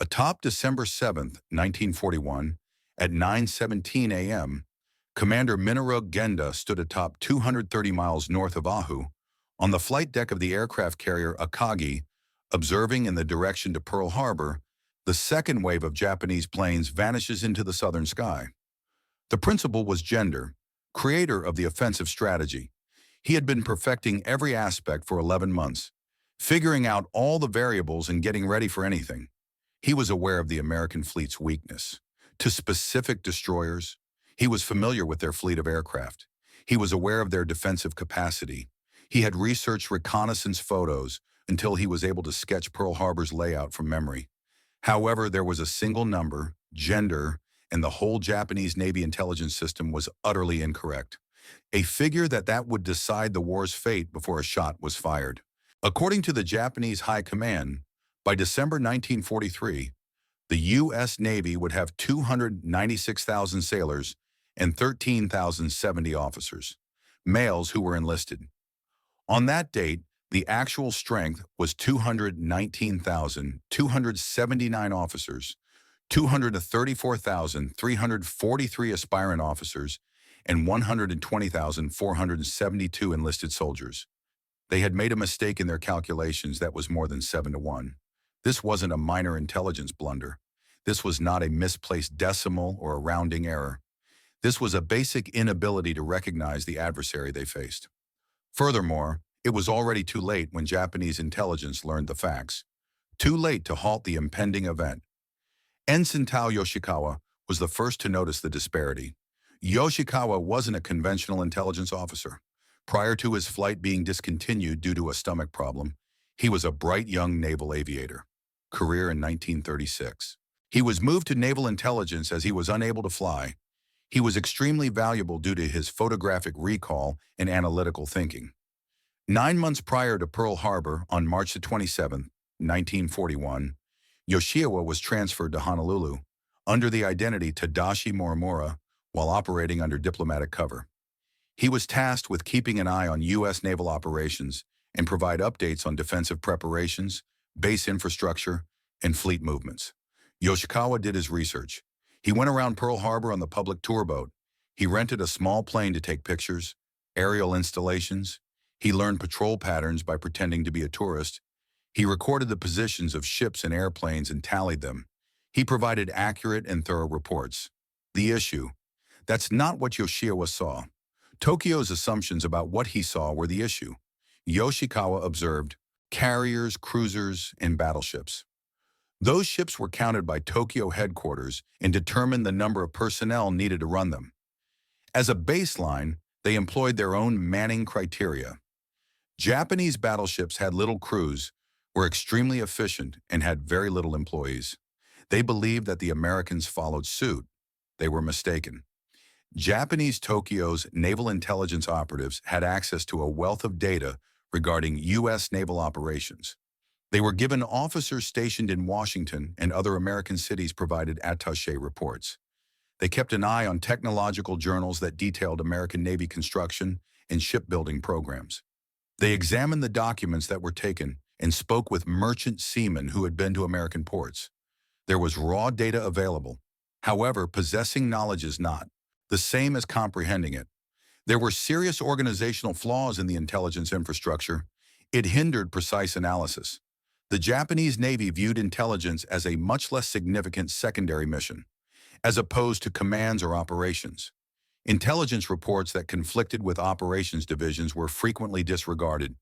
Atop December 7th, 1941, at 9:17 a.m., Commander Minoru Genda stood atop 230 miles north of Oahu, on the flight deck of the aircraft carrier Akagi, observing in the direction to Pearl Harbor. The second wave of Japanese planes vanishes into the southern sky. The principal was Genda, creator of the offensive strategy. He had been perfecting every aspect for 11 months, figuring out all the variables and getting ready for anything. He was aware of the American fleet's weakness. To specific destroyers, he was familiar with their fleet of aircraft. He was aware of their defensive capacity. He had researched reconnaissance photos until he was able to sketch Pearl Harbor's layout from memory. However, there was a single number, gender, and the whole Japanese Navy intelligence system was utterly incorrect. A figure that would decide the war's fate before a shot was fired. According to the Japanese High Command, by December 1943, the U.S. Navy would have 296,000 sailors and 13,070 officers, males who were enlisted. On that date, the actual strength was 219,279 officers, 234,343 aspirant officers, and 120,472 enlisted soldiers. They had made a mistake in their calculations that was more than 7-1. This wasn't a minor intelligence blunder. This was not a misplaced decimal or a rounding error. This was a basic inability to recognize the adversary they faced. Furthermore, it was already too late when Japanese intelligence learned the facts. Too late to halt the impending event. Ensign Yoshikawa was the first to notice the disparity. Yoshikawa wasn't a conventional intelligence officer. Prior to his flight being discontinued due to a stomach problem, he was a bright young naval aviator. Career in 1936. He was moved to naval intelligence as he was unable to fly. He was extremely valuable due to his photographic recall and analytical thinking. 9 months prior to Pearl Harbor, on March 27, 1941, Yoshikawa was transferred to Honolulu under the identity Tadashi Morimura while operating under diplomatic cover. He was tasked with keeping an eye on U.S. naval operations and provide updates on defensive preparations, base infrastructure, and fleet movements. Yoshikawa did his research. He went around Pearl Harbor on the public tour boat. He rented a small plane to take pictures, aerial installations. He learned patrol patterns by pretending to be a tourist. He recorded the positions of ships and airplanes and tallied them. He provided accurate and thorough reports. The issue: that's not what Yoshikawa saw. Tokyo's assumptions about what he saw were the issue. Yoshikawa observed carriers, cruisers, and battleships. Those ships were counted by Tokyo headquarters and determined the number of personnel needed to run them. As a baseline, they employed their own manning criteria. Japanese battleships had little crews, were extremely efficient, and had very little employees. They believed that the Americans followed suit. They were mistaken. Japanese Tokyo's naval intelligence operatives had access to a wealth of data regarding U.S. naval operations. They were given officers stationed in Washington, and other American cities provided attaché reports. They kept an eye on technological journals that detailed American Navy construction and shipbuilding programs. They examined the documents that were taken and spoke with merchant seamen who had been to American ports. There was raw data available. However, possessing knowledge is not the same as comprehending it. There were serious organizational flaws in the intelligence infrastructure. It hindered precise analysis. The Japanese Navy viewed intelligence as a much less significant secondary mission, as opposed to commands or operations. Intelligence reports that conflicted with operations divisions were frequently disregarded.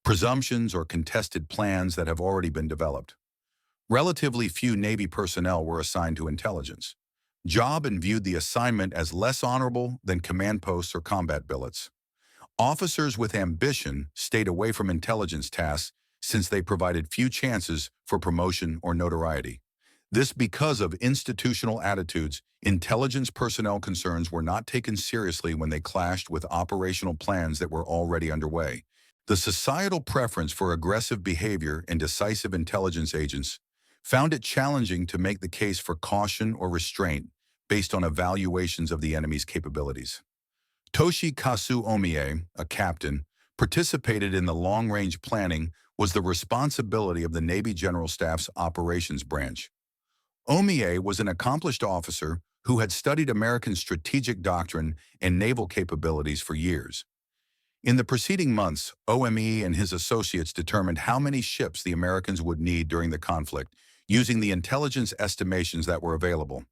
Presumptions or contested plans that have already been developed. Relatively few Navy personnel were assigned to intelligence. Job and viewed the assignment as less honorable than command posts or combat billets. Officers with ambition stayed away from intelligence tasks since they provided few chances for promotion or notoriety. This because of institutional attitudes. Intelligence personnel concerns were not taken seriously when they clashed with operational plans that were already underway. The societal preference for aggressive behavior and decisive intelligence agents found it challenging to make the case for caution or restraint based on evaluations of the enemy's capabilities. Toshikazu Omie, a captain, participated in the long-range planning was the responsibility of the Navy General Staff's operations branch. Omie was an accomplished officer who had studied American strategic doctrine and naval capabilities for years. In the preceding months, OME and his associates determined how many ships the Americans would need during the conflict using the intelligence estimations that were available.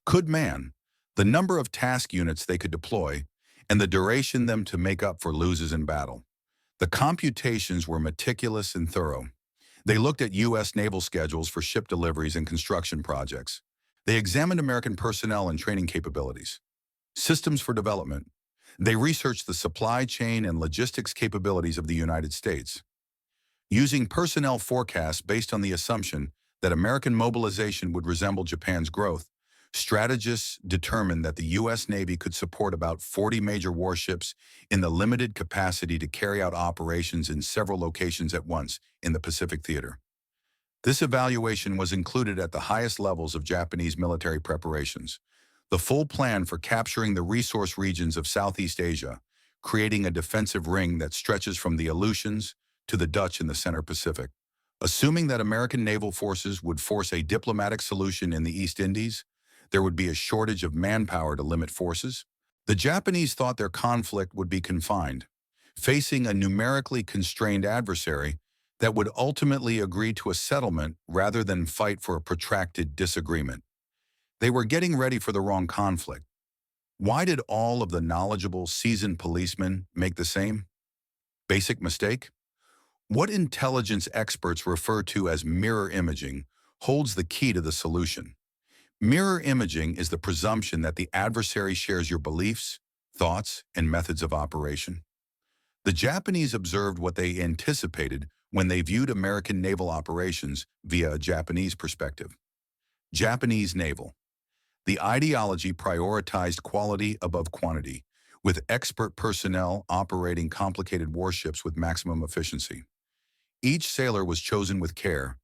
Could man, the number of task units they could deploy, and the duration them to make up for losses in battle. The computations were meticulous and thorough. They looked at U.S. naval schedules for ship deliveries and construction projects. They examined American personnel and training capabilities, systems for development. They researched the supply chain and logistics capabilities of the United States. Using personnel forecasts based on the assumption that American mobilization would resemble Japan's growth, strategists determined that the U.S. Navy could support about 40 major warships in the limited capacity to carry out operations in several locations at once in the Pacific Theater. This evaluation was included at the highest levels of Japanese military preparations. The full plan for capturing the resource regions of Southeast Asia, creating a defensive ring that stretches from the Aleutians to the Dutch in the Center Pacific. Assuming that American naval forces would force a diplomatic solution in the East Indies, there would be a shortage of manpower to limit forces. The Japanese thought their conflict would be confined, facing a numerically constrained adversary that would ultimately agree to a settlement rather than fight for a protracted disagreement. They were getting ready for the wrong conflict. Why did all of the knowledgeable, seasoned policemen make the same basic mistake? What intelligence experts refer to as mirror imaging holds the key to the solution. Mirror imaging is the presumption that the adversary shares your beliefs, thoughts, and methods of operation. The Japanese observed what they anticipated when they viewed American naval operations via a Japanese perspective. Japanese naval. The ideology prioritized quality above quantity, with expert personnel operating complicated warships with maximum efficiency. Each sailor was chosen with care,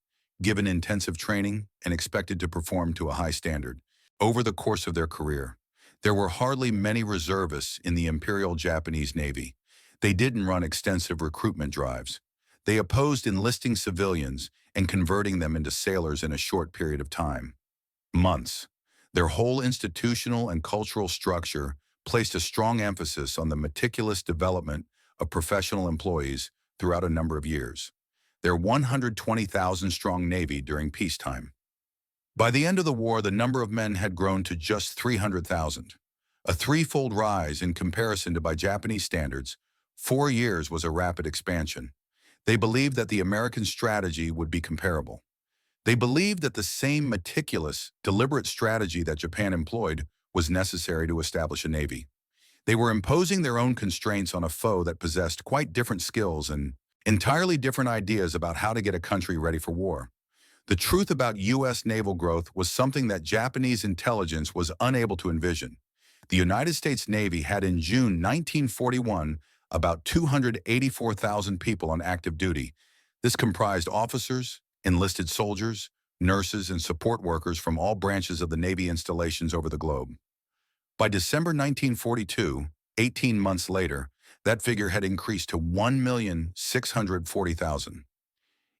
given intensive training, and expected to perform to a high standard. Over the course of their career, there were hardly many reservists in the Imperial Japanese Navy. They didn't run extensive recruitment drives. They opposed enlisting civilians and converting them into sailors in a short period of time. Months. Their whole institutional and cultural structure placed a strong emphasis on the meticulous development of professional employees throughout a number of years. Their 120,000-strong Navy during peacetime. By the end of the war, the number of men had grown to just 300,000, a threefold rise in comparison to by Japanese standards. 4 years was a rapid expansion. They believed that the American strategy would be comparable. They believed that the same meticulous, deliberate strategy that Japan employed was necessary to establish a navy. They were imposing their own constraints on a foe that possessed quite different skills and entirely different ideas about how to get a country ready for war. The truth about U.S. naval growth was something that Japanese intelligence was unable to envision. The United States Navy had in June 1941 about 284,000 people on active duty. This comprised officers, enlisted soldiers, nurses, and support workers from all branches of the Navy installations over the globe. By December 1942, 18 months later, that figure had increased to 1,640,000.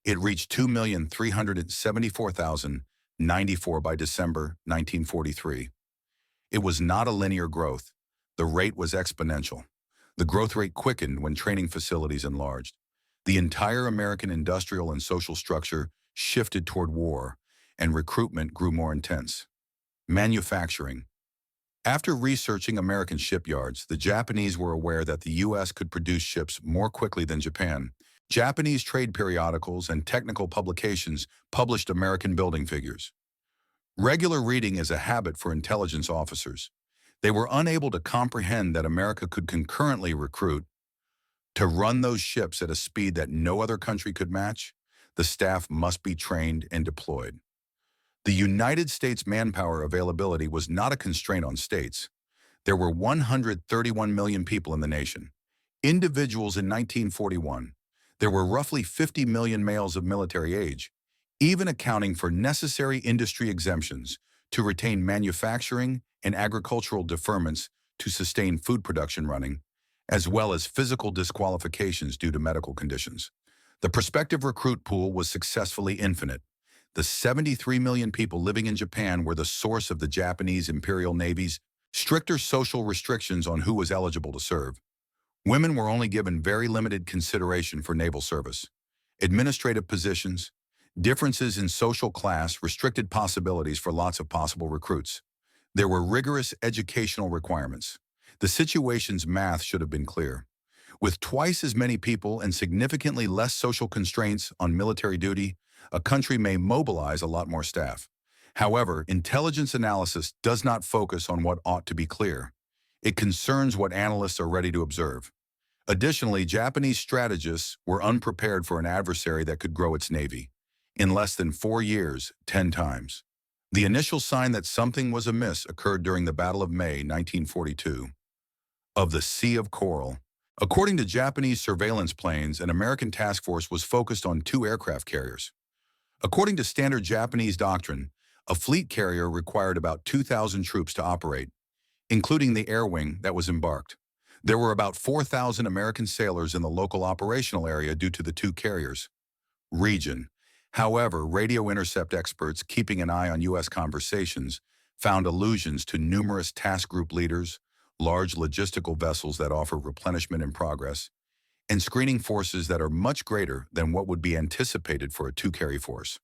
It reached 2,374,094 by December 1943. It was not a linear growth. The rate was exponential. The growth rate quickened when training facilities enlarged. The entire American industrial and social structure shifted toward war, and recruitment grew more intense. Manufacturing. After researching American shipyards, the Japanese were aware that the U.S. could produce ships more quickly than Japan. Japanese trade periodicals and technical publications published American building figures. Regular reading is a habit for intelligence officers. They were unable to comprehend that America could concurrently recruit to run those ships at a speed that no other country could match. The staff must be trained and deployed. The United States manpower availability was not a constraint on states. There were 131 million people in the nation. Individuals in 1941. There were roughly 50 million males of military age, even accounting for necessary industry exemptions to retain manufacturing and agricultural deferments to sustain food production running, as well as physical disqualifications due to medical conditions. The prospective recruit pool was successfully infinite. The 73 million people living in Japan were the source of the Japanese Imperial Navy's stricter social restrictions on who was eligible to serve. Women were only given very limited consideration for naval service. Administrative positions, differences in social class restricted possibilities for lots of possible recruits. There were rigorous educational requirements. The situation's math should have been clear. With twice as many people and significantly less social constraints on military duty, a country may mobilize a lot more staff. However, intelligence analysis does not focus on what ought to be clear. It concerns what analysts are ready to observe. Additionally, Japanese strategists were unprepared for an adversary that could grow its navy. In less than 4 years, 10 times. The initial sign that something was amiss occurred during the Battle of May 1942. Of the Sea of Coral. According to Japanese surveillance planes, an American task force was focused on 2 aircraft carriers. According to standard Japanese doctrine, a fleet carrier required about 2,000 troops to operate, including the air wing that was embarked. There were about 4,000 American sailors in the local operational area due to the 2 carriers. Region. However, radio intercept experts keeping an eye on U.S. conversations found allusions to numerous task group leaders, large logistical vessels that offer replenishment in progress, and screening forces that are much greater than what would be anticipated for a 2-carry force.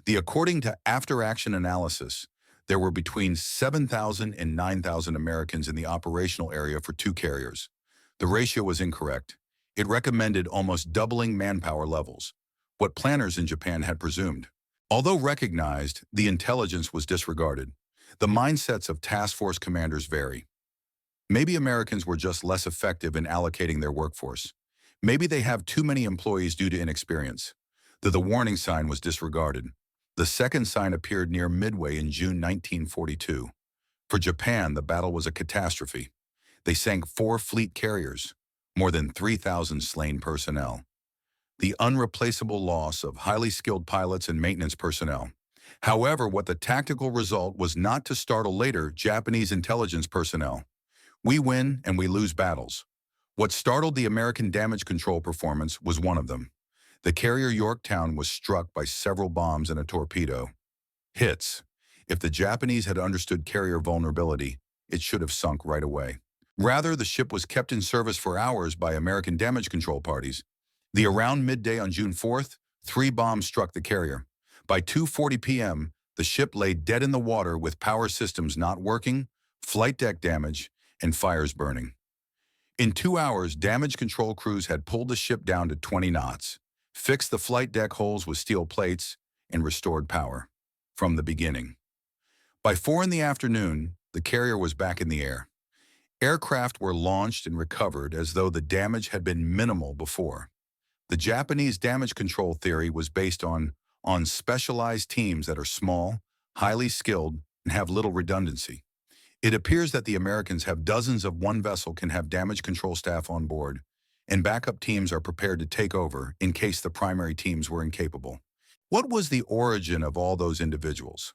According to after-action analysis, there were between 7,000 and 9,000 Americans in the operational area for 2 carriers. The ratio was incorrect. It recommended almost doubling manpower levels, what planners in Japan had presumed. Although recognized, the intelligence was disregarded. The mindsets of task force commanders vary. Maybe Americans were just less effective in allocating their workforce. Maybe they have too many employees due to inexperience. The warning sign was disregarded. The second sign appeared near Midway in June 1942. For Japan, the battle was a catastrophe. They sank 4 fleet carriers, more than 3,000 slain personnel. The unreplaceable loss of highly skilled pilots and maintenance personnel. However, what the tactical result was not to startle later Japanese intelligence personnel. We win and we lose battles. What startled the American damage control performance was one of them. The carrier Yorktown was struck by several bombs and a torpedo. Hits. If the Japanese had understood carrier vulnerability, it should have sunk right away. Rather, the ship was kept in service for hours by American damage control parties. Around midday on June 4th, 3 bombs struck the carrier. By 2:40 p.m., the ship lay dead in the water with power systems not working, flight deck damage, and fires burning. In 2 hours, damage control crews had pulled the ship down to 20 knots, fixed the flight deck holes with steel plates, and restored power. From the beginning. By 4 in the afternoon, the carrier was back in the air. Aircraft were launched and recovered as though the damage had been minimal before. The Japanese damage control theory was based on specialized teams that are small, highly skilled, and have little redundancy. It appears that the Americans have dozens of one vessel can have damage control staff on board, and backup teams are prepared to take over in case the primary teams were incapable. What was the origin of all those individuals?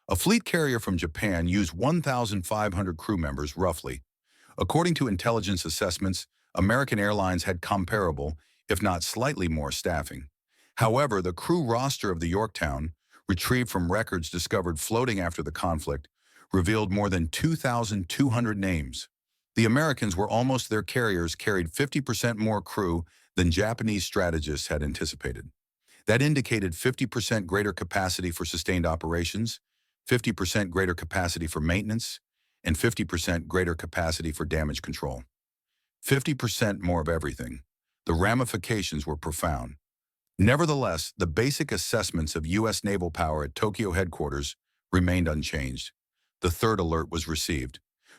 A fleet carrier from Japan used 1,500 crew members, roughly. According to intelligence assessments, American Airlines had comparable, if not slightly more, staffing. However, the crew roster of the Yorktown, retrieved from records discovered floating after the conflict, revealed more than 2,200 names. The Americans were almost their carriers carried 50% more crew than Japanese strategists had anticipated. That indicated 50% greater capacity for sustained operations, 50% greater capacity for maintenance, and 50% greater capacity for damage control. 50% more of everything. The ramifications were profound. Nevertheless, the basic assessments of U.S. naval power at Tokyo headquarters remained unchanged. The third alert was received.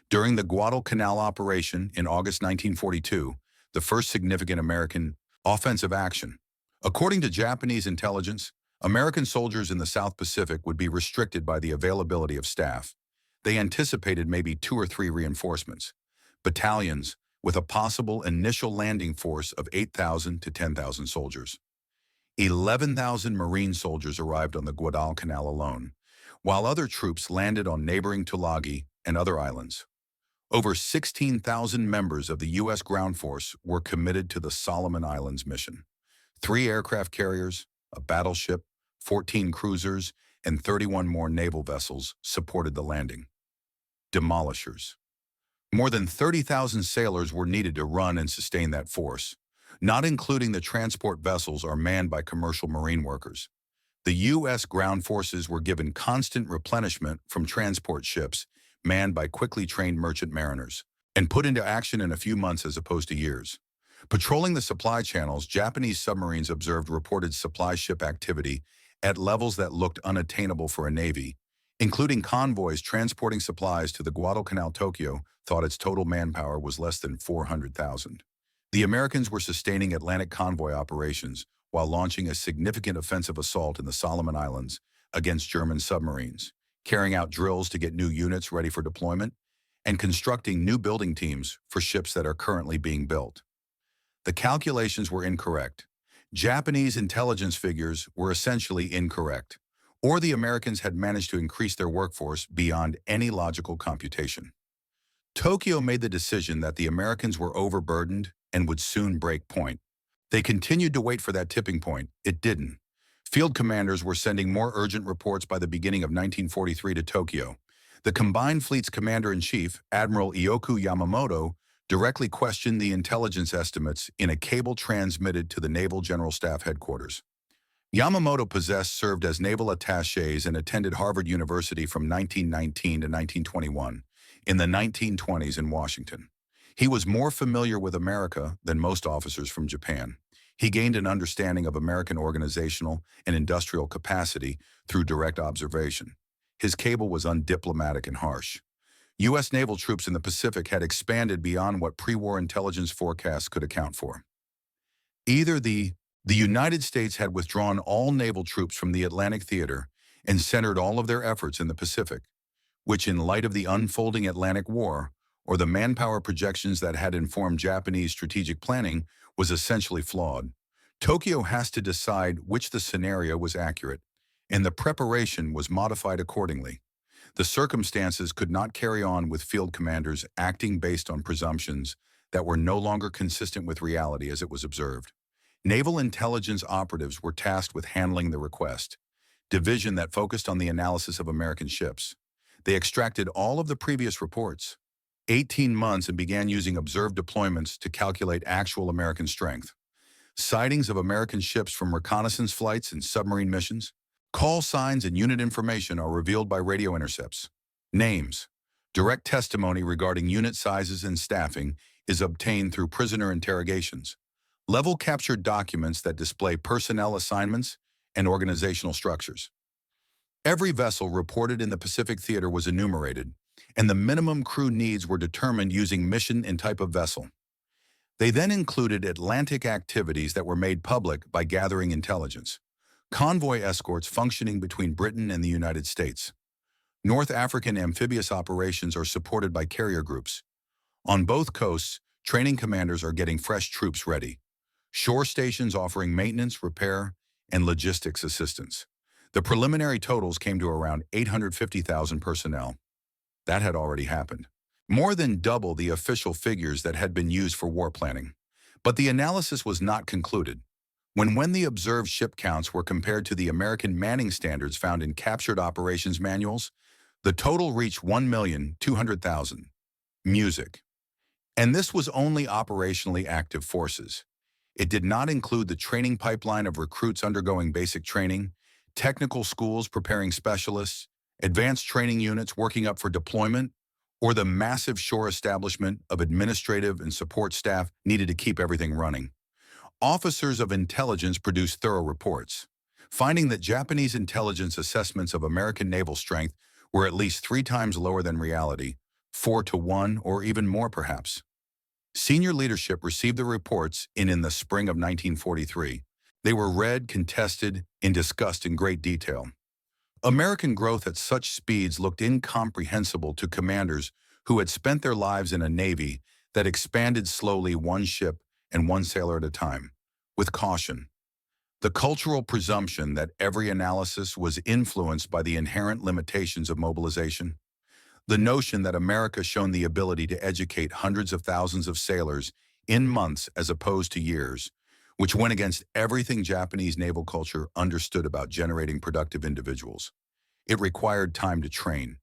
During the Guadalcanal operation in August 1942, the first significant American offensive action. According to Japanese intelligence, American soldiers in the South Pacific would be restricted by the availability of staff. They anticipated maybe 2 or 3 reinforcements, battalions with a possible initial landing force of 8,000 to 10,000 soldiers. 11,000 Marine soldiers arrived on the Guadalcanal alone, while other troops landed on neighboring Tulagi and other islands. Over 16,000 members of the U.S. ground force were committed to the Solomon Islands mission. 3 aircraft carriers, a battleship, 14 cruisers, and 31 more naval vessels supported the landing. Demolishers. More than 30,000 sailors were needed to run and sustain that force, not including the transport vessels are manned by commercial marine workers. The U.S. ground forces were given constant replenishment from transport ships manned by quickly trained merchant mariners, and put into action in a few months as opposed to years. Patrolling the supply channels, Japanese submarines observed reported supply ship activity at levels that looked unattainable for a navy, including convoys transporting supplies to the Guadalcanal. Tokyo thought its total manpower was less than 400,000. The Americans were sustaining Atlantic convoy operations while launching a significant offensive assault in the Solomon Islands against German submarines, carrying out drills to get new units ready for deployment, and constructing new building teams for ships that are currently being built. The calculations were incorrect. Japanese intelligence figures were essentially incorrect, or the Americans had managed to increase their workforce beyond any logical computation. Tokyo made the decision that the Americans were overburdened and would soon break point. They continued to wait for that tipping point. It didn't. Field commanders were sending more urgent reports by the beginning of 1943 to Tokyo. The combined fleet's commander-in-chief, Admiral Ioku Yamamoto, directly questioned the intelligence estimates in a cable transmitted to the Naval General Staff headquarters. Yamamoto served as naval attachés and attended Harvard University from 1919 to 1921, in the 1920s in Washington. He was more familiar with America than most officers from Japan. He gained an understanding of American organizational and industrial capacity through direct observation. His cable was undiplomatic and harsh. U.S. naval troops in the Pacific had expanded beyond what pre-war intelligence forecasts could account for. Either the United States had withdrawn all naval troops from the Atlantic theater and centered all of their efforts in the Pacific, which in light of the unfolding Atlantic War, or the manpower projections that had informed Japanese strategic planning, was essentially flawed. Tokyo has to decide which the scenario was accurate, and the preparation was modified accordingly. The circumstances could not carry on with field commanders acting based on presumptions that were no longer consistent with reality as it was observed. Naval intelligence operatives were tasked with handling the request, division that focused on the analysis of American ships. They extracted all of the previous reports, 18 months, and began using observed deployments to calculate actual American strength. Sightings of American ships from reconnaissance flights and submarine missions. Call signs and unit information are revealed by radio intercepts. Names. Direct testimony regarding unit sizes and staffing is obtained through prisoner interrogations. Level captured documents that display personnel assignments and organizational structures. Every vessel reported in the Pacific theater was enumerated, and the minimum crew needs were determined using mission and type of vessel. They then included Atlantic activities that were made public by gathering intelligence. Convoy escorts functioning between Britain and the United States. North African amphibious operations are supported by carrier groups. On both coasts, training commanders are getting fresh troops ready. Shore stations offering maintenance, repair, and logistics assistance. The preliminary totals came to around 850,000 personnel. That had already happened. More than double the official figures that had been used for war planning. But the analysis was not concluded. When the observed ship counts were compared to the American manning standards found in captured operations manuals, the total reached 1,200,000. Music. And this was only operationally active forces. It did not include the training pipeline of recruits undergoing basic training, technical schools preparing specialists, advanced training units working up for deployment, or the massive shore establishment of administrative and support staff needed to keep everything running. Officers of intelligence produced thorough reports, finding that Japanese intelligence assessments of American naval strength were at least 3 times lower than reality, 4 to 1 or even more perhaps. Senior leadership received the reports in the spring of 1943. They were read, contested, and discussed in great detail. American growth at such speeds looked incomprehensible to commanders who had spent their lives in a navy that expanded slowly, one ship and one sailor at a time, with caution. The cultural presumption that every analysis was influenced by the inherent limitations of mobilization. The notion that America shown the ability to educate hundreds of thousands of sailors in months as opposed to years, which went against everything Japanese naval culture understood about generating productive individuals. It required time to train.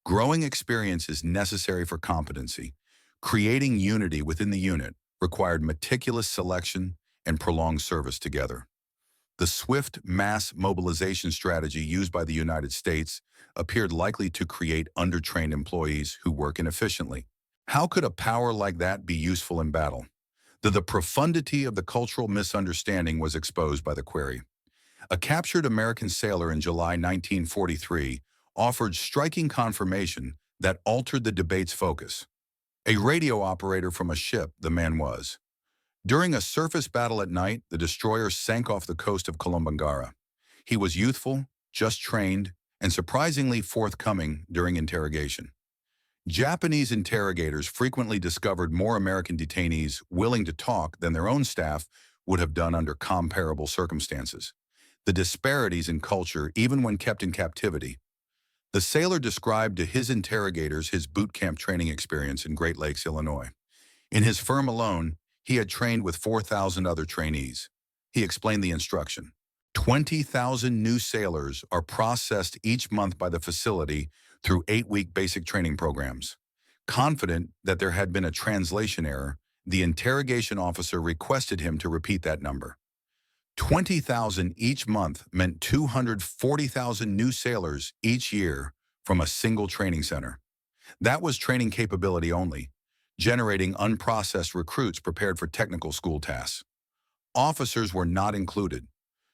Growing experience is necessary for competency. Creating unity within the unit required meticulous selection and prolonged service together. The swift mass mobilization strategy used by the United States appeared likely to create undertrained employees who work inefficiently. How could a power like that be useful in battle? The profundity of the cultural misunderstanding was exposed by the query. A captured American sailor in July 1943 offered striking confirmation that altered the debate's focus. A radio operator from a ship, the man was. During a surface battle at night, the destroyer sank off the coast of Kolombangara. He was youthful, just trained, and surprisingly forthcoming during interrogation. Japanese interrogators frequently discovered more American detainees willing to talk than their own staff would have done under comparable circumstances. The disparities in culture, even when kept in captivity. The sailor described to his interrogators his boot camp training experience in Great Lakes, Illinois. In his firm alone, he had trained with 4,000 other trainees. He explained the instruction. 20,000 new sailors are processed each month by the facility through 8-week basic training programs. Confident that there had been a translation error, the interrogation officer requested him to repeat that number. 20,000 each month meant 240,000 new sailors each year from a single training center. That was training capability only, generating unprocessed recruits prepared for technical school tasks. Officers were not included.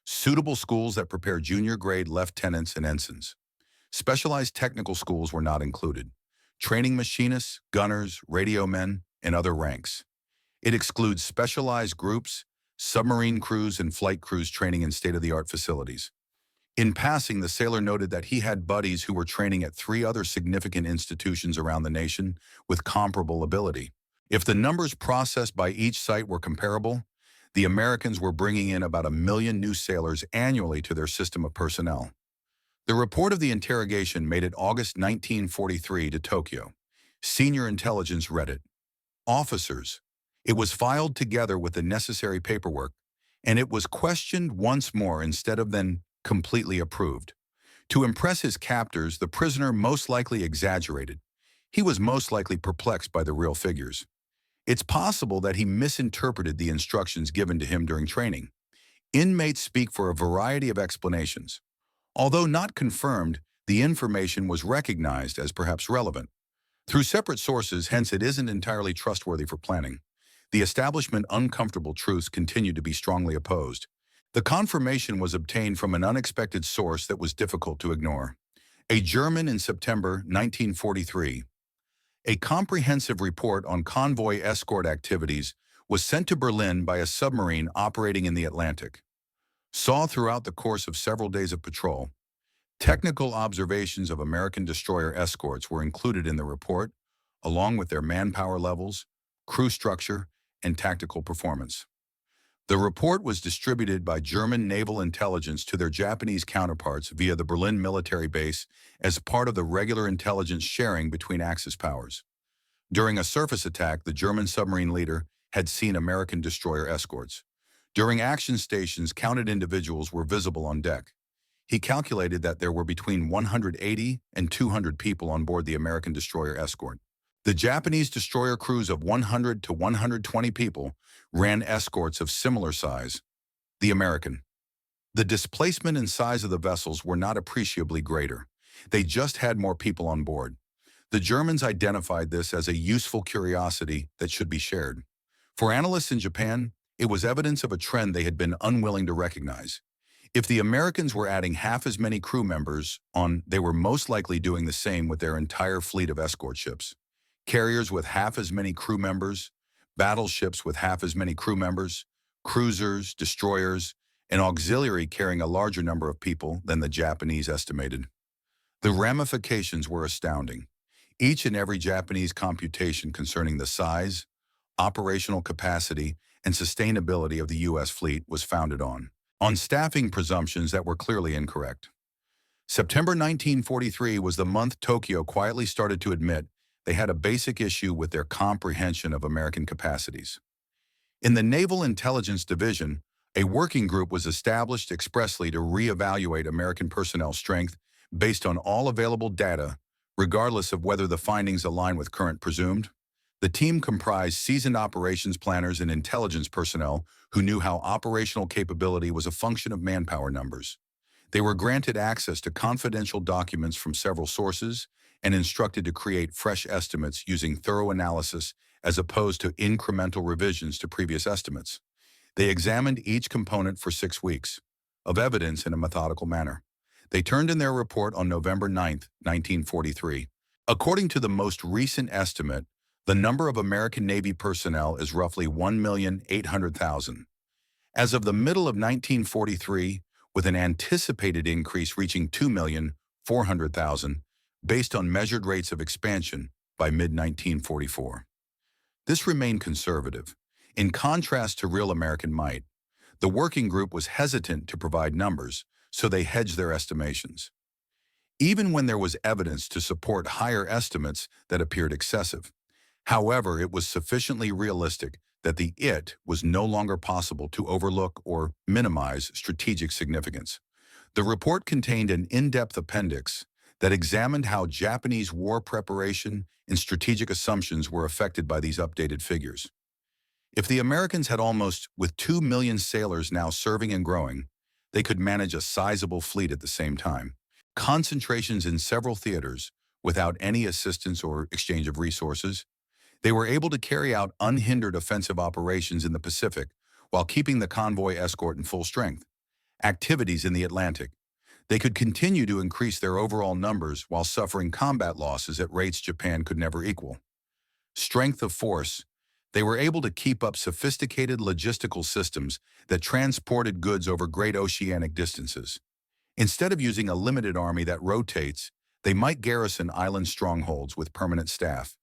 Suitable schools that prepare junior grade lieutenants and ensigns. Specialized technical schools were not included. Training machinists, gunners, radio men, and other ranks. It excludes specialized groups, submarine crews, and flight crews training in state-of-the-art facilities. In passing, the sailor noted that he had buddies who were training at 3 other significant institutions around the nation with comparable ability. If the numbers processed by each site were comparable, the Americans were bringing in about 1 million new sailors annually to their system of personnel. The report of the interrogation made it August 1943 to Tokyo. Senior intelligence read it. Officers. It was filed together with the necessary paperwork, and it was questioned once more instead of then completely approved. To impress his captors, the prisoner most likely exaggerated. He was most likely perplexed by the real figures. It's possible that he misinterpreted the instructions given to him during training. Inmates speak for a variety of explanations. Although not confirmed, the information was recognized as perhaps relevant. Through separate sources, hence it isn't entirely trustworthy for planning. The establishment uncomfortable truths continued to be strongly opposed. The confirmation was obtained from an unexpected source that was difficult to ignore. A German in September 1943. A comprehensive report on convoy escort activities was sent to Berlin by a submarine operating in the Atlantic. Saw throughout the course of several days of patrol. Technical observations of American destroyer escorts were included in the report, along with their manpower levels, crew structure, and tactical performance. The report was distributed by German naval intelligence to their Japanese counterparts via the Berlin military base as part of the regular intelligence sharing between Axis powers. During a surface attack, the German submarine leader had seen American destroyer escorts. During action stations, counted individuals were visible on deck. He calculated that there were between 180 and 200 people on board the American destroyer escort. The Japanese destroyer crews of 100 to 120 people ran escorts of similar size. The American. The displacement and size of the vessels were not appreciably greater. They just had more people on board. The Germans identified this as a useful curiosity that should be shared. For analysts in Japan, it was evidence of a trend they had been unwilling to recognize. If the Americans were adding half as many crew members on, they were most likely doing the same with their entire fleet of escort ships. Carriers with half as many crew members, battleships with half as many crew members, cruisers, destroyers, and auxiliary carrying a larger number of people than the Japanese estimated. The ramifications were astounding. Each and every Japanese computation concerning the size, operational capacity, and sustainability of the U.S. fleet was founded on staffing presumptions that were clearly incorrect. September 1943 was the month Tokyo quietly started to admit they had a basic issue with their comprehension of American capacities. In the Naval Intelligence Division, a working group was established expressly to reevaluate American personnel strength based on all available data, regardless of whether the findings align with current presumed. The team comprised seasoned operations planners and intelligence personnel who knew how operational capability was a function of manpower numbers. They were granted access to confidential documents from several sources and instructed to create fresh estimates using thorough analysis as opposed to incremental revisions to previous estimates. They examined each component for 6 weeks of evidence in a methodical manner. They turned in their report on November 9, 1943. According to the most recent estimate, the number of American Navy personnel is roughly 1,800,000. As of the middle of 1943, with an anticipated increase reaching 2,400,000, based on measured rates of expansion by mid-1944. This remained conservative. In contrast to real American might, the working group was hesitant to provide numbers, so they hedged their estimations. Even when there was evidence to support higher estimates that appeared excessive. However, it was sufficiently realistic that the "it" was no longer possible to overlook or minimize strategic significance. The report contained an in-depth appendix that examined how Japanese war preparation and strategic assumptions were affected by these updated figures. If the Americans had almost, with 2 million sailors now serving and growing, they could manage a sizable fleet at the same time. Concentrations in several theaters, without any assistance or exchange of resources, they were able to carry out unhindered offensive operations in the Pacific while keeping the convoy escort in full strength. Activities in the Atlantic. They could continue to increase their overall numbers while suffering combat losses at rates Japan could never equal. Strength of force. They were able to keep up sophisticated logistical systems that transported goods over great oceanic distances. Instead of using a limited army that rotates, they might garrison island strongholds with permanent staff.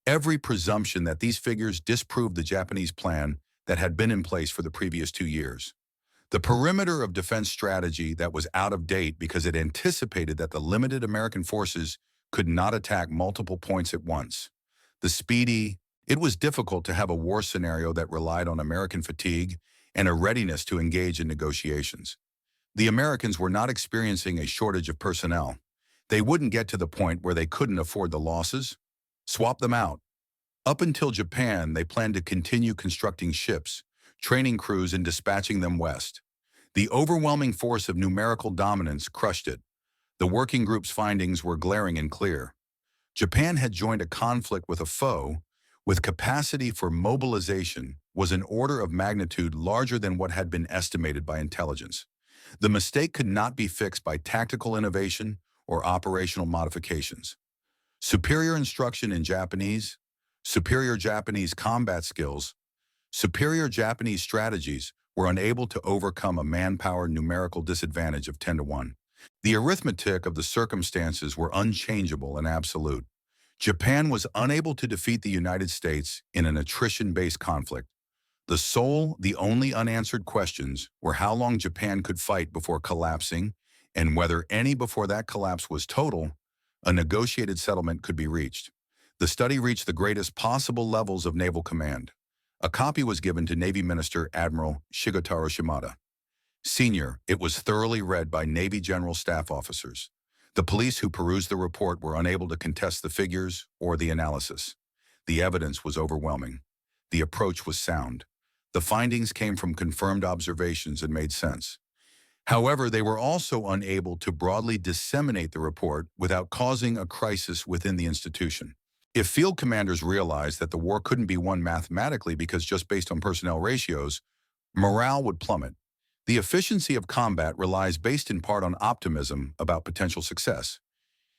Every presumption that these figures disproved the Japanese plan that had been in place for the previous 2 years. The perimeter of defense strategy that was out of date because it anticipated that the limited American forces could not attack multiple points at once. It was difficult to have a war scenario that relied on American fatigue and a readiness to engage in negotiations. The Americans were not experiencing a shortage of personnel. They wouldn't get to the point where they couldn't afford the losses. Swap them out. Up until Japan, they planned to continue constructing ships, training crews and dispatching them west. The overwhelming force of numerical dominance crushed it. The working group's findings were glaring and clear. Japan had joined a conflict with a foe with capacity for mobilization was an order of magnitude larger than what had been estimated by intelligence. The mistake could not be fixed by tactical innovation or operational modifications. Superior instruction in Japanese, superior Japanese combat skills, superior Japanese strategies were unable to overcome a manpower numerical disadvantage of 10-1. The arithmetic of the circumstances were unchangeable and absolute. Japan was unable to defeat the United States in an attrition-based conflict. The only unanswered questions were how long Japan could fight before collapsing, and whether any before that collapse was total, a negotiated settlement could be reached. The study reached the greatest possible levels of naval command. A copy was given to Navy Minister Admiral Shigetaro Shimada. Senior, it was thoroughly read by Navy General Staff officers. The police who perused the report were unable to contest the figures or the analysis. The evidence was overwhelming. The approach was sound. The findings came from confirmed observations and made sense. However, they were also unable to broadly disseminate the report without causing a crisis within the institution. If field commanders realized that the war couldn't be won mathematically because just based on personnel ratios, morale would plummet. The efficiency of combat relies based in part on optimism about potential success.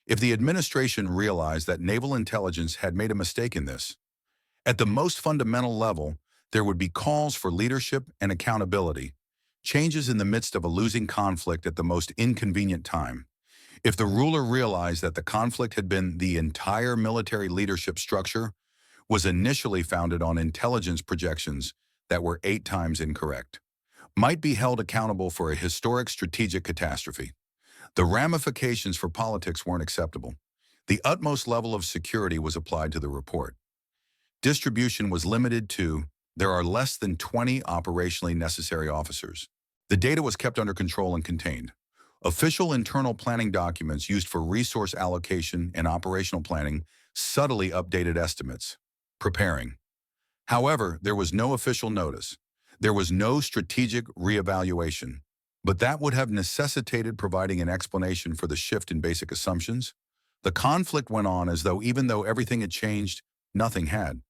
If the administration realized that naval intelligence had made a mistake in this, at the most fundamental level, there would be calls for leadership and accountability, changes in the midst of a losing conflict at the most inconvenient time. If the ruler realized that the conflict had been the entire military leadership structure, was initially founded on intelligence projections that were 8 times incorrect, might be held accountable for a historic strategic catastrophe. The ramifications for politics weren't acceptable. The utmost level of security was applied to the report. Distribution was limited to There are less than 20 operationally necessary officers. The data was kept under control and contained. Official internal planning documents used for resource allocation and operational planning subtly updated estimates. Preparing. However, there was no official notice. There was no strategic reevaluation. But that would have necessitated providing an explanation for the shift in basic assumptions. The conflict went on as though even though everything had changed, nothing had.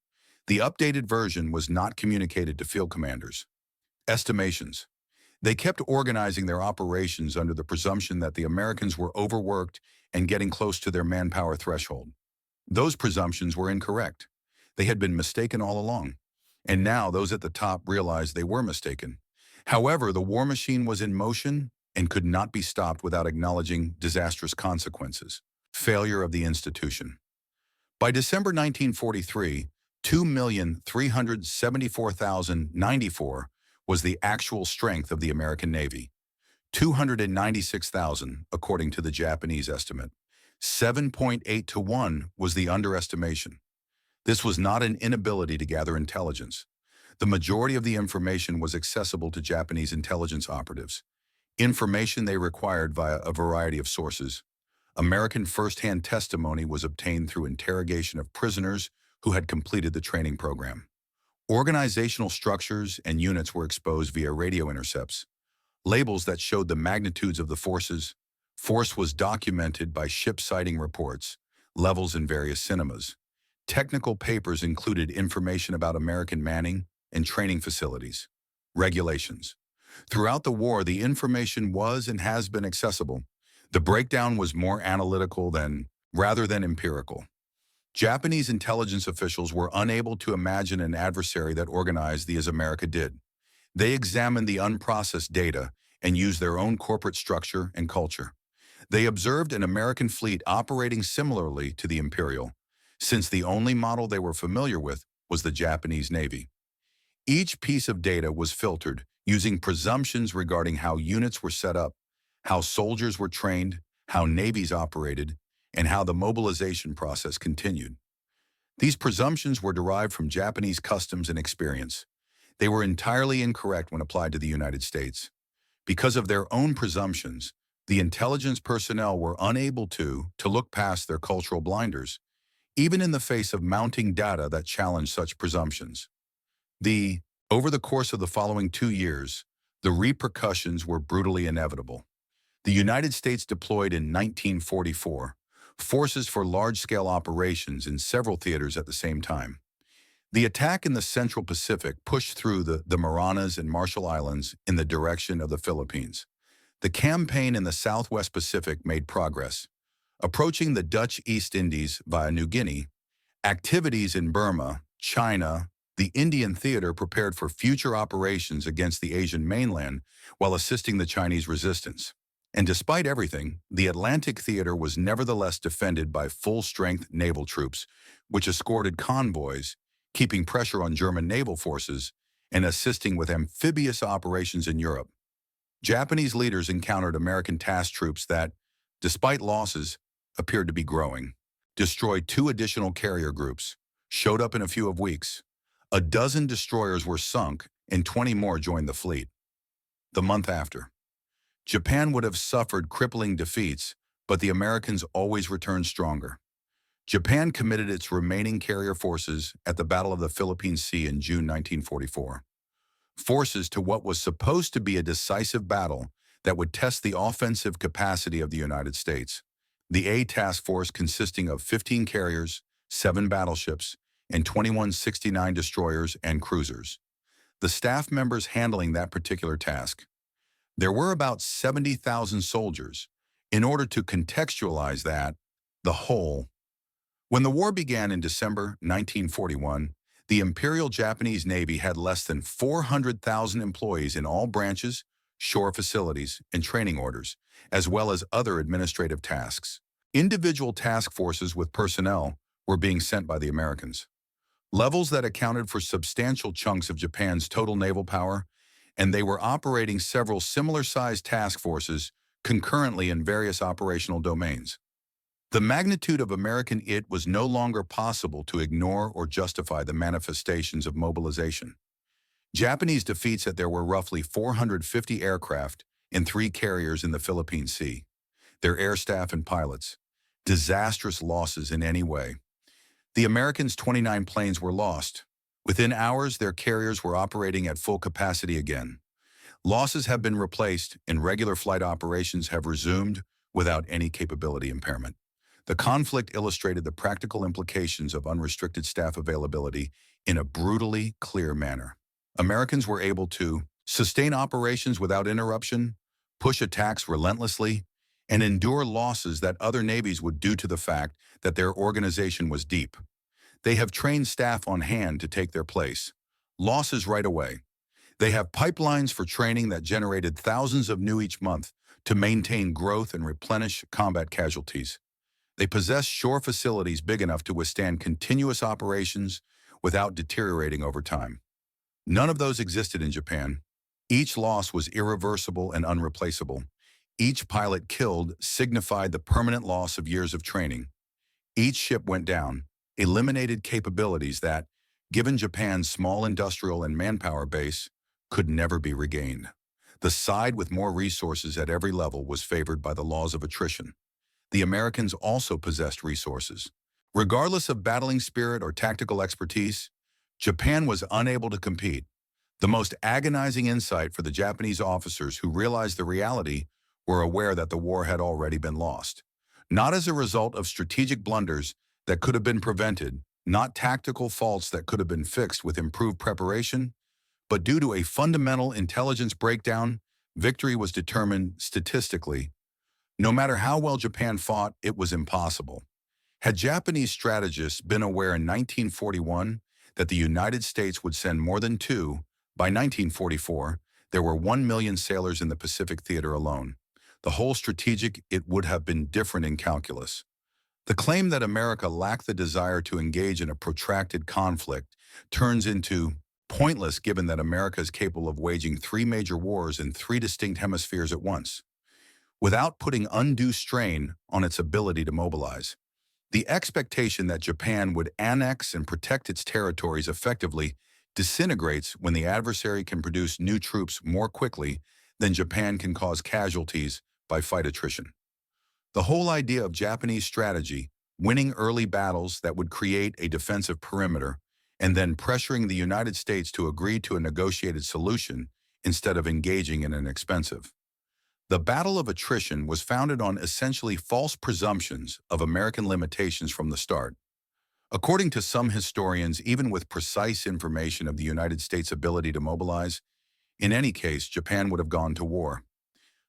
The updated version was not communicated to field commanders. Estimations. They kept organizing their operations under the presumption that the Americans were overworked and getting close to their manpower threshold. Those presumptions were incorrect. They had been mistaken all along. And now those at the top realized they were mistaken. However, the war machine was in motion and could not be stopped without acknowledging disastrous consequences. Failure of the institution. By December 1943, 2,374,094 was the actual strength of the American Navy. 296,000, according to the Japanese estimate. 7.8 to 1 was the underestimation. This was not an inability to gather intelligence. The majority of the information was accessible to Japanese intelligence operatives. Information they required via a variety of sources. American first-hand testimony was obtained through interrogation of prisoners who had completed the training program. Organizational structures and units were exposed via radio intercepts. Labels that showed the magnitudes of the forces. Force was documented by ship sighting reports, levels in various cinemas. Technical papers included information about American manning and training facilities. Regulations. Throughout the war, the information was and has been accessible. The breakdown was more analytical rather than empirical. Japanese intelligence officials were unable to imagine an adversary that organized as America did. They examined the unprocessed data and used their own corporate structure and culture. They observed an American fleet operating similarly to the Imperial, since the only model they were familiar with was the Japanese Navy. Each piece of data was filtered using presumptions regarding how units were set up, how soldiers were trained, how navies operated, and how the mobilization process continued. These presumptions were derived from Japanese customs and experience. They were entirely incorrect when applied to the United States. Because of their own presumptions, the intelligence personnel were unable to look past their cultural blinders, even in the face of mounting data that challenged such presumptions. Over the course of the following 2 years, the repercussions were brutally inevitable. The United States deployed in 1944 forces for large-scale operations in several theaters at the same time. The attack in the Central Pacific pushed through the Marianas and Marshall Islands in the direction of the Philippines. The campaign in the Southwest Pacific made progress. Approaching the Dutch East Indies via New Guinea, activities in Burma, China, the Indian theater prepared for future operations against the Asian mainland while assisting the Chinese resistance. And despite everything, the Atlantic theater was nevertheless defended by full-strength naval troops, which escorted convoys, keeping pressure on German naval forces, and assisting with amphibious operations in Europe. Japanese leaders encountered American task troops that, despite losses, appeared to be growing. Destroyed 2 additional carrier groups, showed up in a few weeks. A dozen destroyers were sunk, and 20 more joined the fleet. The month after, Japan would have suffered crippling defeats, but the Americans always returned stronger. Japan committed its remaining carrier forces at the Battle of the Philippine Sea in June 1944. Forces to what was supposed to be a decisive battle that would test the offensive capacity of the United States. The A Task Force consisting of 15 carriers, 7 battleships, and 2169 destroyers and cruisers. The staff members handling that particular task. There were about 70,000 soldiers. In order to contextualize that, when the war began in December 1941, the Imperial Japanese Navy had less than 400,000 employees in all branches, shore facilities, and training orders, as well as other administrative tasks. Individual task forces with personnel were being sent by the Americans. Levels that accounted for substantial chunks of Japan's total naval power, and they were operating several similar-sized task forces concurrently in various operational domains. The magnitude of American IT was no longer possible to ignore or justify the manifestations of mobilization. Japanese defeats that there were roughly 450 aircraft and 3 carriers in the Philippine Sea, their air staff and pilots. Disastrous losses in any way. The Americans' 29 planes were lost. Within hours, their carriers were operating at full capacity again. Losses have been replaced and regular flight operations have resumed without any capability impairment. The conflict illustrated the practical implications of unrestricted staff availability in a brutally clear manner. Americans were able to sustain operations without interruption, push attacks relentlessly, and endure losses that other navies would due to the fact that their organization was deep. They have trained staff on hand to take their place. Losses right away. They have pipelines for training that generated thousands of new each month to maintain growth and replenish combat casualties. They possess shore facilities big enough to withstand continuous operations without deteriorating over time. None of those existed in Japan. Each loss was irreversible and unreplaceable. Each pilot killed signified the permanent loss of years of training. Each ship went down, eliminated capabilities that, given Japan's small industrial and manpower base, could never be regained. The side with more resources at every level was favored by the laws of attrition. The Americans also possessed resources. Regardless of battling spirit or tactical expertise, Japan was unable to compete. The most agonizing insight for the Japanese officers who realized the reality were aware that the war had already been lost. Not as a result of strategic blunders that could have been prevented, not tactical faults that could have been fixed with improved preparation, but due to a fundamental intelligence breakdown, victory was determined statistically. No matter how well Japan fought, it was impossible. Had Japanese strategists been aware in 1941 that the United States would send more than 2, by 1944, there were 1 million sailors in the Pacific theater alone. The whole strategic, it would have been different in calculus. The claim that America lacked the desire to engage in a protracted conflict turns into pointless given that America is capable of waging 3 major wars in 3 distinct hemispheres at once, without putting undue strain on its ability to mobilize. The expectation that Japan would annex and protect its territories effectively disintegrates when the adversary can produce new troops more quickly than Japan can cause casualties by fight attrition. The whole idea of Japanese strategy, winning early battles that would create a defensive perimeter, and then pressuring the United States to agree to a negotiated solution instead of engaging in an expensive. The battle of attrition was founded on essentially false presumptions of American limitations from the start. According to some historians, even with precise information of the United States' ability to mobilize, in any case, Japan would have gone to war.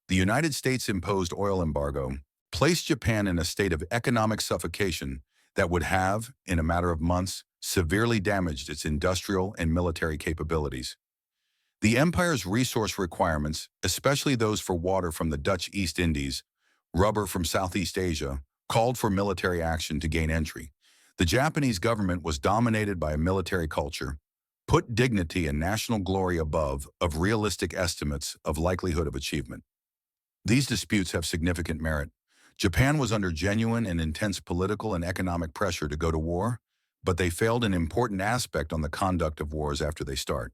The United States imposed oil embargo, placed Japan in a state of economic suffocation that would have, in a matter of months, severely damaged its industrial and military capabilities. The empire's resource requirements, especially those for water from the Dutch East Indies, rubber from Southeast Asia, called for military action to gain entry. The Japanese government was dominated by a military culture, put dignity and national glory above of realistic estimates of likelihood of achievement. These disputes have significant merit. Japan was under genuine and intense political and economic pressure to go to war, but they failed an important aspect on the conduct of wars after they start.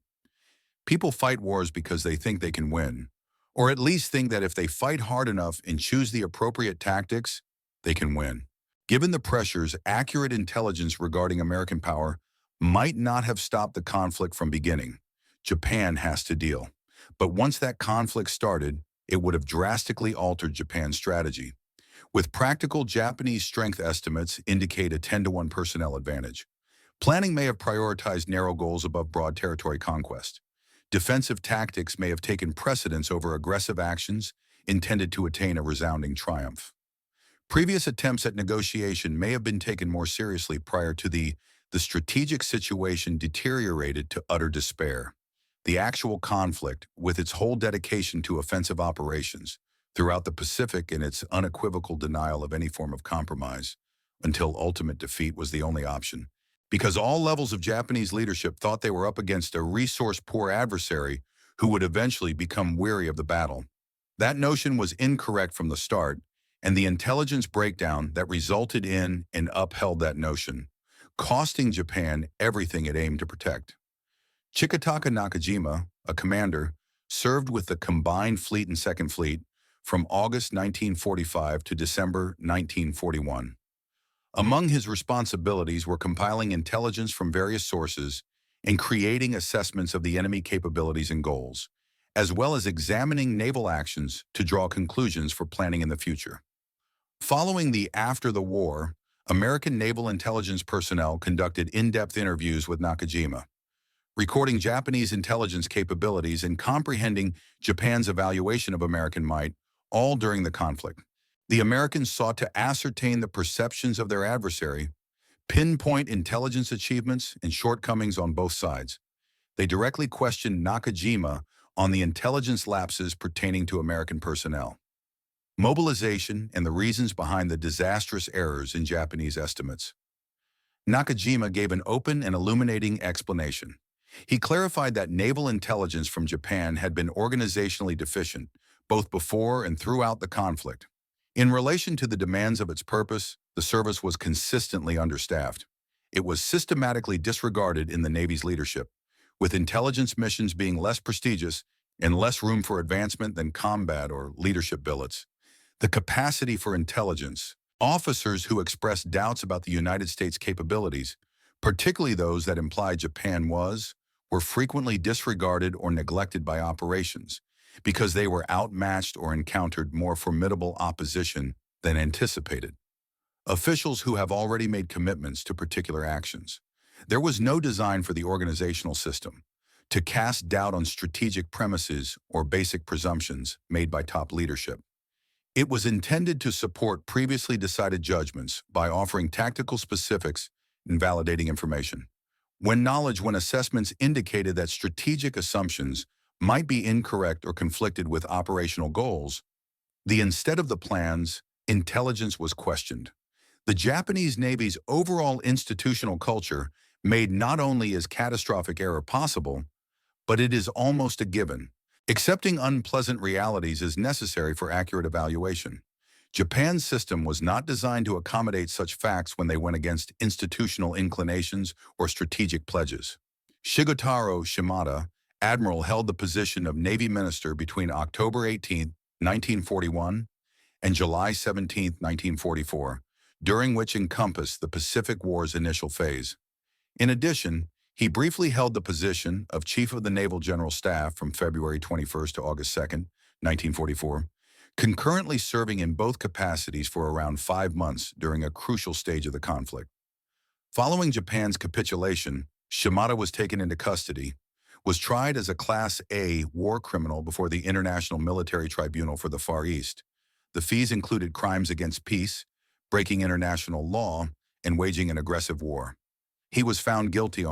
People fight wars because they think they can win, or at least think that if they fight hard enough and choose the appropriate tactics, they can win. Given the pressures, accurate intelligence regarding American power might not have stopped the conflict from beginning. Japan has to deal. But once that conflict started, it would have drastically altered Japan's strategy. With practical Japanese strength estimates indicate a 10-to-1 personnel advantage. Planning may have prioritized narrow goals above broad territory conquest. Defensive tactics may have taken precedence over aggressive actions intended to attain a resounding triumph. Previous attempts at negotiation may have been taken more seriously prior to the strategic situation deteriorated to utter despair. The actual conflict, with its whole dedication to offensive operations throughout the Pacific and its unequivocal denial of any form of compromise, until ultimate defeat was the only option, because all levels of Japanese leadership thought they were up against a resource-poor adversary who would eventually become weary of the battle. That notion was incorrect from the start, and the intelligence breakdown that resulted in and upheld that notion, costing Japan everything it aimed to protect. Chikataka Nakajima, a commander, served with the Combined Fleet and Second Fleet from August 1945 to December 1941. Among his responsibilities were compiling intelligence from various sources and creating assessments of the enemy capabilities and goals, as well as examining naval actions to draw conclusions for planning in the future. Following the After the War, American naval intelligence personnel conducted in-depth interviews with Nakajima, recording Japanese intelligence capabilities and comprehending Japan's evaluation of American might, all during the conflict. The Americans sought to ascertain the perceptions of their adversary, pinpoint intelligence achievements and shortcomings on both sides. They directly questioned Nakajima on the intelligence lapses pertaining to American personnel, mobilization, and the reasons behind the disastrous errors in Japanese estimates. Nakajima gave an open and illuminating explanation. He clarified that naval intelligence from Japan had been organizationally deficient, both before and throughout the conflict. In relation to the demands of its purpose, the service was consistently understaffed. It was systematically disregarded in the Navy's leadership, with intelligence missions being less prestigious and less room for advancement than combat or leadership billets. The capacity for intelligence. Officers who expressed doubts about the United States' capabilities, particularly those that implied Japan were frequently disregarded or neglected by operations because they were outmatched or encountered more formidable opposition than anticipated. Officials who have already made commitments to particular actions. There was no design for the organizational system to cast doubt on strategic premises or basic presumptions made by top leadership. It was intended to support previously decided judgments by offering tactical specifics and validating information. When assessments indicated that strategic assumptions might be incorrect or conflicted with operational goals, instead of the plans, intelligence was questioned. The Japanese Navy's overall institutional culture made not only is catastrophic error possible, but it is almost a given. Accepting unpleasant realities is necessary for accurate evaluation. Japan's system was not designed to accommodate such facts when they went against institutional inclinations or strategic pledges. Shigetaro Shimada, Admiral, held the position of Navy Minister between October 18, 1941 and July 17, 1944, during which encompassed the Pacific War's initial phase. In addition, he briefly held the position of Chief of the Naval General Staff from February 21 to August 2, 1944, concurrently serving in both capacities for around 5 months during a crucial stage of the conflict. Following Japan's capitulation, Shimada was taken into custody, was tried as a Class A war criminal before the International Military Tribunal for the Far East. The fees included crimes against peace, breaking international law, and waging an aggressive war. He was found guilty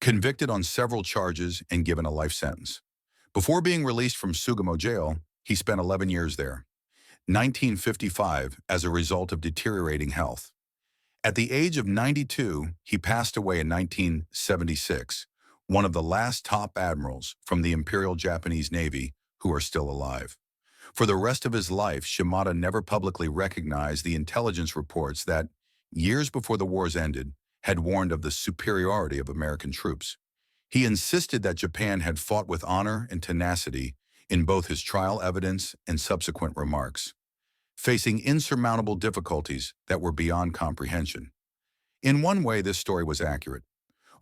convicted on several charges and given a life sentence. Before being released from Sugamo Jail, he spent 11 years there, 1955, as a result of deteriorating health. At the age of 92, he passed away in 1976, one of the last top admirals from the Imperial Japanese Navy who are still alive. For the rest of his life, Shimada never publicly recognized the intelligence reports that, years before the wars ended, had warned of the superiority of American troops. He insisted that Japan had fought with honor and tenacity in both his trial evidence and subsequent remarks, facing insurmountable difficulties that were beyond comprehension. In one way, this story was accurate.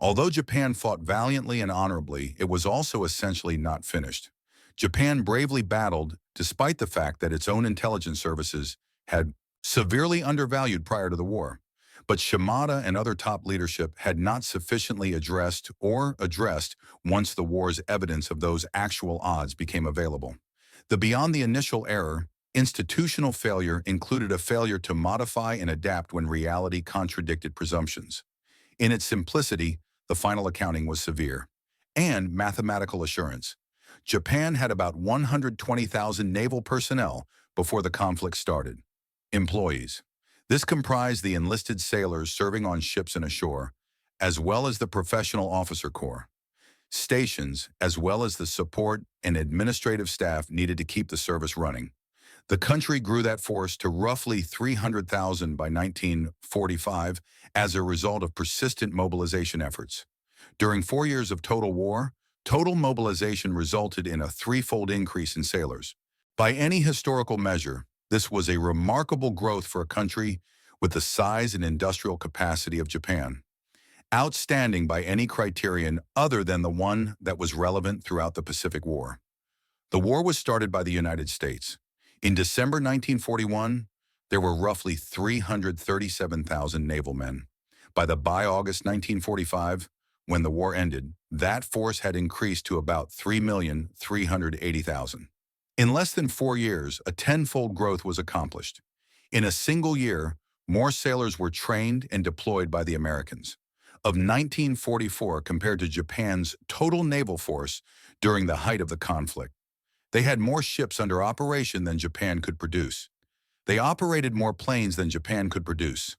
Although Japan fought valiantly and honorably, it was also essentially not finished. Japan bravely battled despite the fact that its own intelligence services had severely undervalued prior to the war. But Shimada and other top leadership had not sufficiently addressed once the war's evidence of those actual odds became available. Beyond the initial error, institutional failure included a failure to modify and adapt when reality contradicted presumptions. In its simplicity, the final accounting was severe. And mathematical assurance. Japan had about 120,000 naval personnel before the conflict started. Employees. This comprised the enlisted sailors serving on ships and ashore, as well as the professional officer corps. Stations, as well as the support and administrative staff needed to keep the service running. The country grew that force to roughly 300,000 by 1945 as a result of persistent mobilization efforts. During 4 years of total war, total mobilization resulted in a threefold increase in sailors. By any historical measure, this was a remarkable growth for a country with the size and industrial capacity of Japan. Outstanding by any criterion other than the one that was relevant throughout the Pacific War. The war was started by the United States. In December 1941, there were roughly 337,000 naval men. By August 1945, when the war ended, that force had increased to about 3,380,000. In less than 4 years, a tenfold growth was accomplished. In a single year, more sailors were trained and deployed by the Americans. Of 1944 compared to Japan's total naval force during the height of the conflict, they had more ships under operation than Japan could produce. They operated more planes than Japan could produce.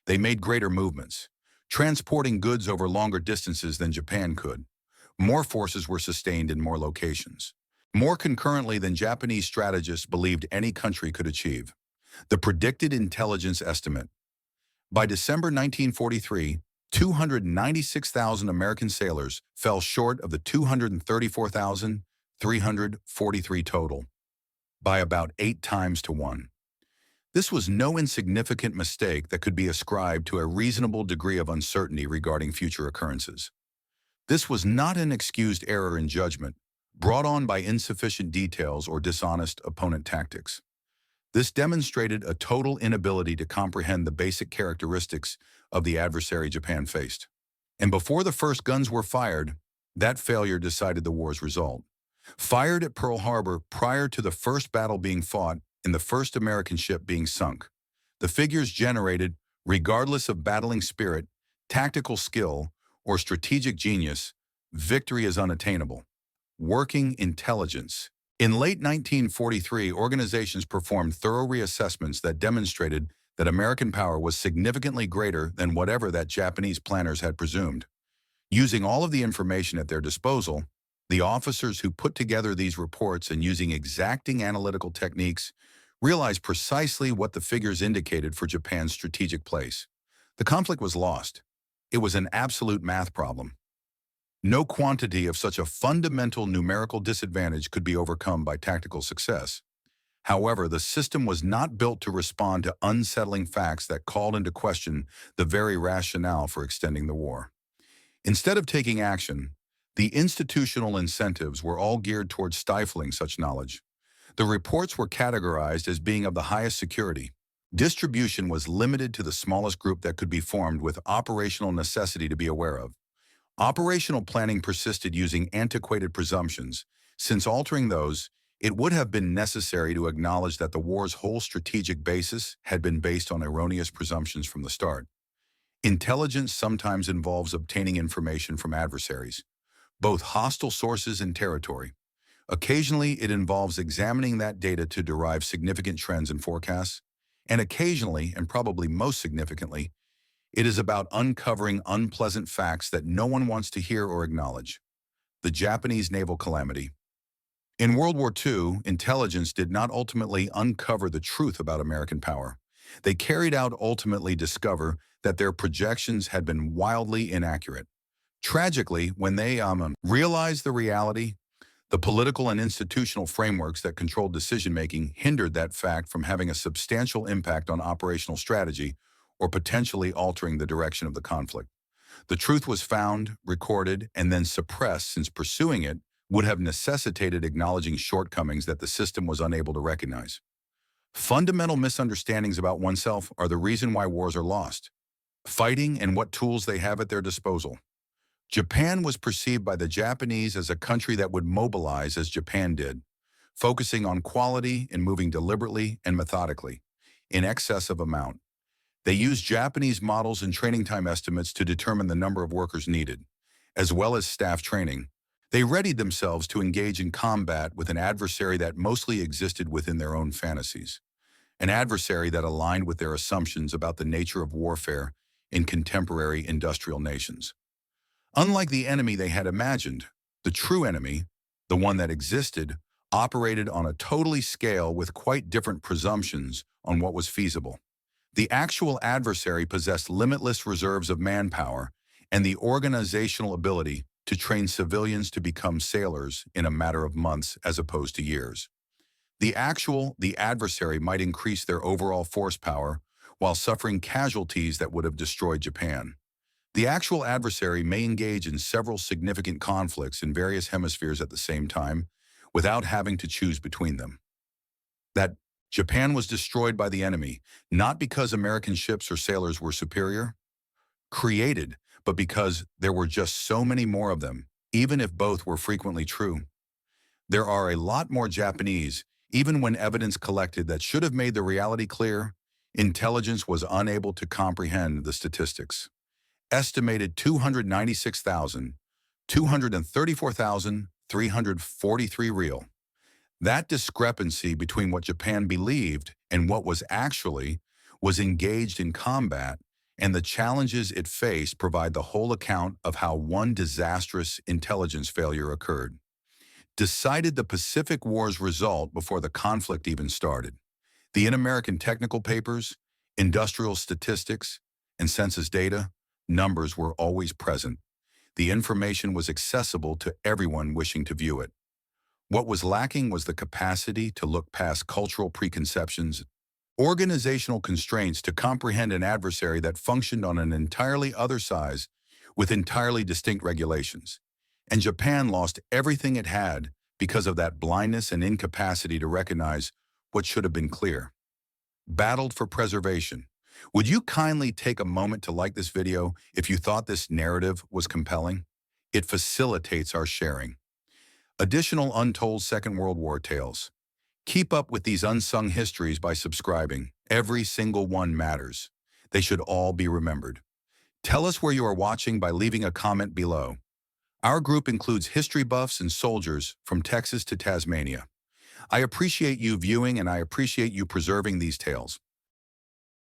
They made greater movements, transporting goods over longer distances than Japan could. More forces were sustained in more locations, more concurrently than Japanese strategists believed any country could achieve. The predicted intelligence estimate. By December 1943, 296,000 American sailors fell short of the 234,343 total, by about 8 times to 1. This was no insignificant mistake that could be ascribed to a reasonable degree of uncertainty regarding future occurrences. This was not an excused error in judgment, brought on by insufficient details or dishonest opponent tactics. This demonstrated a total inability to comprehend the basic characteristics of the adversary Japan faced. And before the first guns were fired, that failure decided the war's result. Fired at Pearl Harbor prior to the first battle being fought and the first American ship being sunk, the figures generated, regardless of battling spirit, tactical skill, or strategic genius, victory is unattainable. Working intelligence. In late 1943, organizations performed thorough reassessments that demonstrated that American power was significantly greater than whatever that Japanese planners had presumed. Using all of the information at their disposal, the officers who put together these reports and using exacting analytical techniques realized precisely what the figures indicated for Japan's strategic place. The conflict was lost. It was an absolute math problem. No quantity of such a fundamental numerical disadvantage could be overcome by tactical success. However, the system was not built to respond to unsettling facts that called into question the very rationale for extending the war. Instead of taking action, the institutional incentives were all geared towards stifling such knowledge. The reports were categorized as being of the highest security. Distribution was limited to the smallest group that could be formed with operational necessity to be aware of. Operational planning persisted using antiquated presumptions. Since altering those, it would have been necessary to acknowledge that the war's whole strategic basis had been based on erroneous presumptions from the start. Intelligence sometimes involves obtaining information from adversaries, both hostile sources and territory. Occasionally, it involves examining that data to derive significant trends and forecasts, and occasionally, and probably most significantly, it is about uncovering unpleasant facts that no one wants to hear or acknowledge. The Japanese naval calamity. In World War II, intelligence did not ultimately uncover the truth about American power. They carried out ultimately discover that their projections had been wildly inaccurate. Tragically, when they realized the reality, the political and institutional frameworks that controlled decision-making hindered that fact from having a substantial impact on operational strategy or potentially altering the direction of the conflict. The truth was found, recorded, and then suppressed since pursuing it would have necessitated acknowledging shortcomings that the system was unable to recognize. Fundamental misunderstandings about oneself are the reason why wars are lost. Fighting and what tools they have at their disposal. Japan was perceived by the Japanese as a country that would mobilize as Japan did, focusing on quality and moving deliberately and methodically, in excess of amount. They used Japanese models and training time estimates to determine the number of workers needed, as well as staff training. They readied themselves to engage in combat with an adversary that mostly existed within their own fantasies, an adversary that aligned with their assumptions about the nature of warfare in contemporary industrial nations. Unlike the enemy they had imagined, the true enemy, the one that existed, operated on a totally scale with quite different presumptions on what was feasible. The actual adversary possessed limitless reserves of manpower and the organizational ability to train civilians to become sailors in a matter of months as opposed to years. The adversary might increase their overall force power while suffering casualties that would have destroyed Japan. The actual adversary may engage in several significant conflicts in various hemispheres at the same time without having to choose between them. That Japan was destroyed by the enemy, not because American ships or sailors were superior, created, but because there were just so many more of them, even if both were frequently true. There are a lot more Japanese, even when evidence collected that should have made the reality clear, intelligence was unable to comprehend the statistics. Estimated 296,000, 234,343 real. That discrepancy between what Japan believed and what was engaged in combat, and the challenges it faced provide the whole account of how one disastrous intelligence failure occurred. Decided the Pacific War's result before the conflict even started. The in-American technical papers, industrial statistics, and census data, numbers were always present. The information was accessible to everyone wishing to view it. What was lacking was the capacity to look past cultural preconceptions, organizational constraints to comprehend an adversary that functioned on an entirely other size with entirely distinct regulations. And Japan lost everything it had because of that blindness and incapacity to recognize what should have been clear. Battled for preservation. Would you kindly take a moment to like this video if you thought this narrative was compelling? It facilitates our sharing. Additional untold Second World War tales. Keep up with these unsung histories by subscribing. Every single one matters. They should all be remembered. Tell us where you are watching by leaving a comment below. Our group includes history buffs and soldiers from Texas to Tasmania. I appreciate you viewing and I appreciate you preserving these tales.